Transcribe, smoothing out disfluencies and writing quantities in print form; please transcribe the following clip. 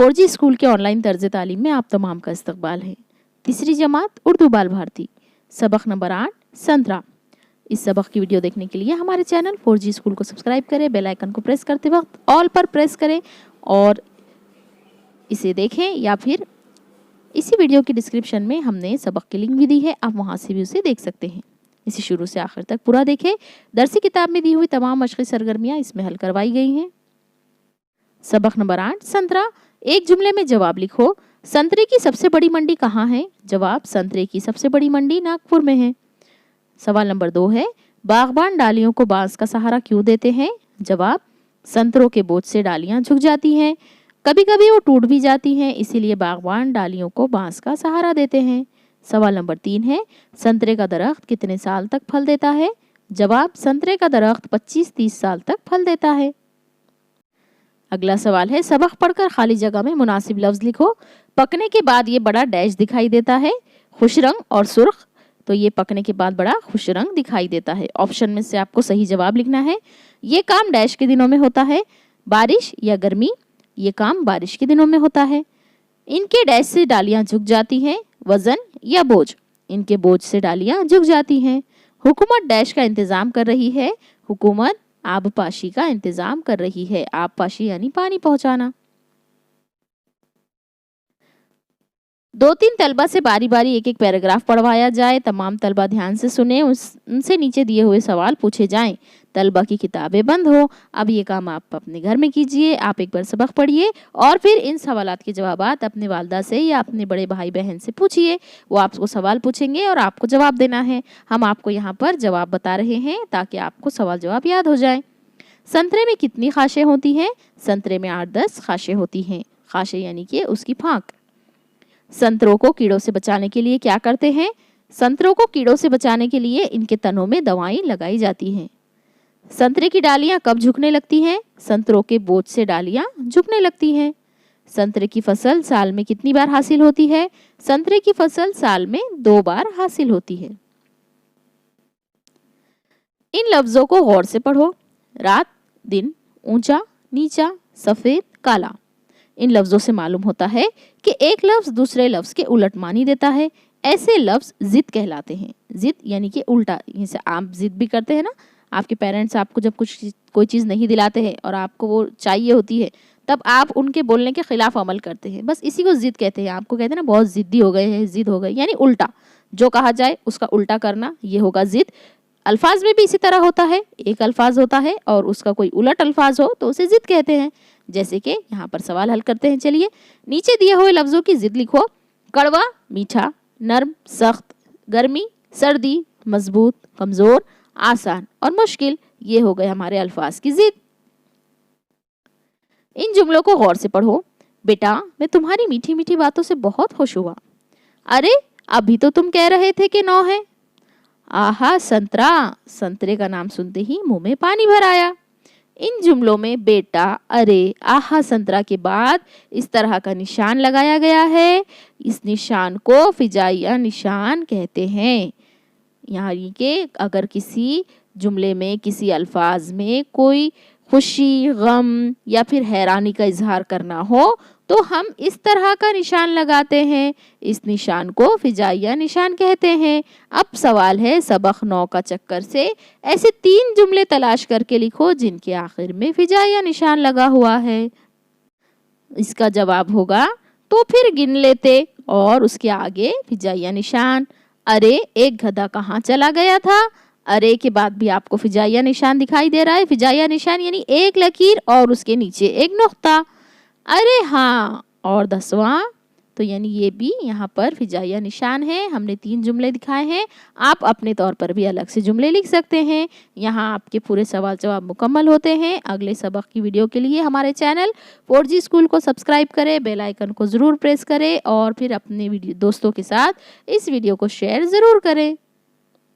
4G school के online तर्ज तालीम में आप तमाम का इस्तकबाल है। तीसरी जमात उर्दू बाल भारती, सबक नंबर 8 संतरा। इस सबक की वीडियो देखने के लिए हमारे चैनल 4G स्कूल को सब्सक्राइब करें, बेल आइकन को प्रेस करते वक्त ऑल पर प्रेस करें और इसे देखें, या फिर इसी वीडियो की डिस्क्रिप्शन में हमने सबक की लिंक भी दी है, आप वहाँ से भी उसे देख सकते हैं। इसे शुरू से आखिर तक पूरा देखें। दरसी किताब में दी हुई तमाम मशक़ी सरगर्मियाँ इसमें हल करवाई गई हैं। सबक नंबर 8 संतरा। एक जुमले में जवाब लिखो। संतरे की सबसे बड़ी मंडी कहाँ है? जवाब, संतरे की सबसे बड़ी मंडी नागपुर में है। सवाल नंबर 2 है, बागबान डालियों को बांस का सहारा क्यों देते हैं? जवाब, संतरों के बोझ से डालियां झुक जाती हैं, कभी कभी वो टूट भी जाती हैं, इसीलिए बागबान डालियों को बांस का सहारा देते हैं। सवाल नंबर 3 है, संतरे का दरख्त कितने साल तक फल देता है? जवाब, संतरे का दरख्त 25-30 साल तक फल देता है। अगला सवाल है, सबक पढ़कर खाली जगह में मुनासिब लफ्ज लिखो। पकने के बाद ये बड़ा डैश दिखाई देता है, खुश रंग और सुर्ख। तो ये पकने के बाद बड़ा खुश रंग दिखाई देता है। ऑप्शन में से आपको सही जवाब लिखना है। ये काम डैश के दिनों में होता है, बारिश या गर्मी। ये काम बारिश के दिनों में होता है। इनके डैश से डालियां झुक जाती हैं, वजन या बोझ। इनके बोझ से डालियां झुक जाती हैं। हुकूमत डैश का इंतजाम कर रही है। हुकूमत आबपाशी का इंतजाम कर रही है। आबपाशी यानी पानी पहुंचाना। 2-3 तलबा से बारी बारी एक एक पैराग्राफ पढ़वाया जाए। तमाम तलबा ध्यान से सुने, उनसे नीचे दिए हुए सवाल पूछे जाएं। तलबा की किताबें बंद हो। अब ये काम आप अपने घर में कीजिए। आप एक बार सबक पढ़िए और फिर इन सवालात के जवाबात अपने वालदा से या अपने बड़े भाई बहन से पूछिए। वो आपको सवाल पूछेंगे और आपको जवाब देना है। हम आपको यहाँ पर जवाब बता रहे हैं ताकि आपको सवाल जवाब याद हो जाए। संतरे में कितनी खाशें होती हैं? संतरे में 8-10 खाशें होती हैं। खाशें यानी कि उसकी फांक। संतरों को कीड़ों से बचाने के लिए क्या करते हैं? संतरों को कीड़ों से बचाने के लिए इनके तनों में दवाएं लगाई जाती हैं। संतरे की डालियां कब झुकने लगती हैं? संतरों के बोझ से डालियां झुकने लगती हैं। संतरे की फसल साल में कितनी बार हासिल होती है? संतरे की फसल साल में 2 बार हासिल होती है। इन लफ्जों को गौर से पढ़ो। रात, दिन, ऊंचा, नीचा, सफेद, काला। इन लफ्जों से मालूम होता है कि एक लफ्ज दूसरे लफ्ज के उलट मानी देता है। ऐसे लफ्ज जिद कहलाते हैं। जिद यानी कि उल्टा। जैसे आप जिद भी करते हैं ना, आपके पेरेंट्स आपको जब कोई चीज़ नहीं दिलाते हैं और आपको वो चाहिए होती है, तब आप उनके बोलने के खिलाफ अमल करते हैं। बस इसी को जिद कहते हैं। आपको कहते हैं ना बहुत जिद्दी हो गए हैं, जिद हो गई, यानी उल्टा। जो कहा जाए उसका उल्टा करना, ये होगा जिद। अल्फाज में भी इसी तरह होता है। एक अल्फाज होता है और उसका कोई उलट अल्फाज हो तो उसे जिद कहते हैं। जैसे कि यहाँ पर सवाल हल करते हैं। चलिए, नीचे दिए हुए लफ्जों की जिद लिखो। कड़वा, मीठा, नर्म, सख्त, गर्मी, सर्दी, मजबूत, कमजोर, आसान और मुश्किल। ये हो गए हमारे अल्फाज की जिद। इन जुमलों को गौर से पढ़ो। बेटा, मैं तुम्हारी मीठी मीठी बातों से बहुत खुश हुआ। अरे, अभी तो तुम कह रहे थे कि 9 है। आहा संतरा। संतरे का नाम सुनते ही मुंह में पानी भर आया। इन जुमलों में बेटा, अरे, आहा, संतरा के बाद इस तरह का निशान लगाया गया है। इस निशान को फिजाइया निशान कहते हैं। यानी कि अगर किसी जुमले में, किसी अल्फाज में कोई खुशी, गम या फिर हैरानी का इजहार करना हो तो हम इस तरह का निशान लगाते हैं। इस निशान को फिजाइया निशान कहते हैं। अब सवाल है, सबक 9 का चक्कर से ऐसे 3 जुमले तलाश करके लिखो जिनके आखिर में फिजाइया निशान लगा हुआ है। इसका जवाब होगा, तो फिर गिन लेते और उसके आगे फिजाइया निशान। अरे, एक गधा कहाँ चला गया था? अरे के बाद भी आपको फिजाइया निशान दिखाई दे रहा है। फिजाइया निशान यानी एक लकीर और उसके नीचे एक नुक्ता। अरे हाँ, और 10वां, तो यानी ये भी यहाँ पर फिजाइया निशान है। हमने 3 जुमले दिखाए हैं। आप अपने तौर पर भी अलग से जुमले लिख सकते हैं। यहाँ आपके पूरे सवाल जवाब मुकम्मल होते हैं। अगले सबक की वीडियो के लिए हमारे चैनल 4G स्कूल को सब्सक्राइब करें, बेल आइकन को ज़रूर प्रेस करें और फिर अपने दोस्तों के साथ इस वीडियो को शेयर ज़रूर करें।